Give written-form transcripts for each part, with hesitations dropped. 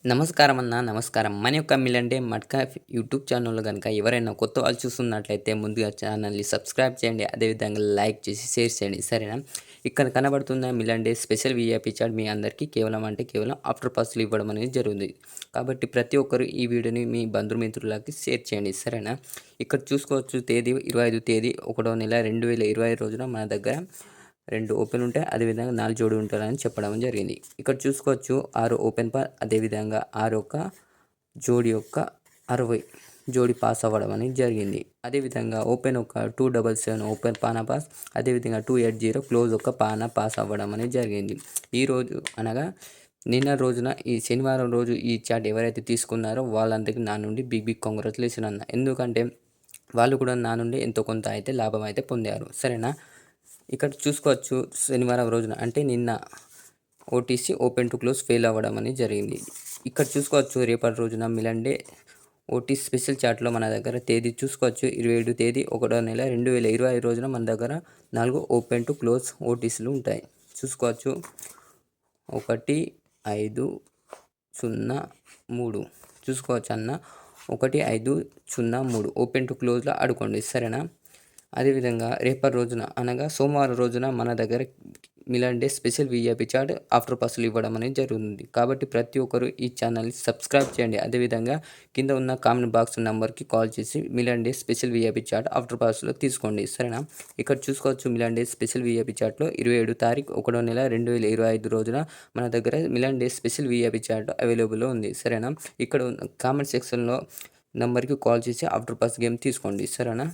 నమస్కారం అన్న నమస్కారం. మన యొక్క మిలంటే మట్కా యూట్యూబ్ ఛానల్‌లో గనుక ఎవరైనా కొత్త వాళ్ళు చూస్తున్నట్లయితే ముందుగా ఛానల్‌ని సబ్స్క్రైబ్ చేయండి. అదేవిధంగా లైక్ చేసి షేర్ చేయండి. సరేనా? ఇక్కడ కనబడుతున్న మిలండే స్పెషల్ వీఐపీ చాట్ మీ అందరికీ కేవలం అంటే కేవలం ఆఫ్టర్ పాస్‌లు ఇవ్వడం అనేది జరుగుతుంది. కాబట్టి ప్రతి ఒక్కరు ఈ వీడియోని మీ బంధుమిత్రులకి షేర్ చేయండి. సరేనా? ఇక్కడ చూసుకోవచ్చు తేదీ 25 తేదీ 1వ నెల 2025 రోజున మన దగ్గర 2 ఓపెన్ ఉంటాయి. అదేవిధంగా 4 జోడి ఉంటారని చెప్పడం జరిగింది. ఇక్కడ చూసుకోవచ్చు 6 ఓపెన్ పాస్ అదేవిధంగా 6 యొక్క జోడి యొక్క 60 జోడి పాస్ అవ్వడం అనేది జరిగింది. అదేవిధంగా ఓపెన్ ఒక 277 ఓపెన్ పానా పాస్ అదేవిధంగా 280 క్లోజ్ ఒక పానా పాస్ అవ్వడం అనేది జరిగింది. ఈరోజు అనగా నిన్న రోజున ఈ శనివారం రోజు ఈ చాట్ ఎవరైతే తీసుకున్నారో వాళ్ళందరికీ నా నుండి బిగ్ కాంగ్రాచులేషన్ అన్న. ఎందుకంటే వాళ్ళు కూడా నా నుండి ఎంతో కొంత అయితే లాభం అయితే పొందారు. సరేనా? ఇక్కడ చూసుకోవచ్చు శనివారం రోజున అంటే నిన్న OTC open to close fail అవ్వడం అనేది జరిగింది. ఇక్కడ చూసుకోవచ్చు రేపటి రోజున మిలండే ఓటీ స్పెషల్ చాట్లో మన దగ్గర తేదీ చూసుకోవచ్చు 27 తేదీ 1వ నెల 2025 రోజున మన దగ్గర 4 ఓపెన్ టు క్లోజ్ ఓటీసీలు ఉంటాయి. చూసుకోవచ్చు 1 5 0 3 చూసుకోవచ్చు అన్న 1 5 0 3 ఓపెన్ టు క్లోజ్లో ఆడుకోండి. సరేనా? అదేవిధంగా రేపటి రోజున అనగా సోమవారం రోజున మన దగ్గర మిలండే స్పెషల్ వీఐపీ చాట్ ఆఫ్టర్ పాస్లు ఇవ్వడం అనేది జరుగుతుంది. కాబట్టి ప్రతి ఒక్కరు ఈ ఛానల్ని సబ్స్క్రైబ్ చేయండి. అదేవిధంగా కింద ఉన్న కామెంట్ బాక్స్ నెంబర్కి కాల్ చేసి మిలండే స్పెషల్ వీఐపీ చాట్ ఆఫ్టర్ పాస్లో తీసుకోండి. సరేనా? ఇక్కడ చూసుకోవచ్చు మిలండే స్పెషల్ వీఐపీ చాట్లో 27 తారీఖు 1వ నెల 2025 రోజున మన దగ్గర మిలండే స్పెషల్ వీఐపీ చాట్ అవైలబుల్లో ఉంది. సరేనా? ఇక్కడ కామెంట్ సెక్షన్లో నెంబర్కి కాల్ చేసి ఆఫ్టర్ పాస్ గేమ్ తీసుకోండి. సరేనా?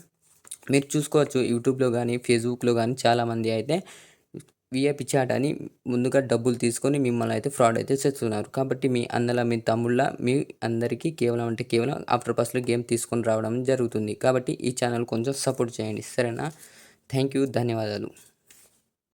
మీరు చూసుకోవచ్చు యూట్యూబ్లో కానీ ఫేస్బుక్లో కానీ చాలామంది అయితే వీఐపీ చాట్ అని ముందుగా డబ్బులు తీసుకొని మిమ్మల్ని అయితే ఫ్రాడ్ అయితే చేస్తున్నారు. కాబట్టి మీ అన్నల మీ తమ్ముళ్ళ మీ అందరికీ కేవలం అంటే కేవలం ఆఫ్టర్ పాస్లో గేమ్ తీసుకొని రావడం జరుగుతుంది. కాబట్టి ఈ ఛానల్ కొంచెం సపోర్ట్ చేయండి. సరేనా? Thank you. ధన్యవాదాలు.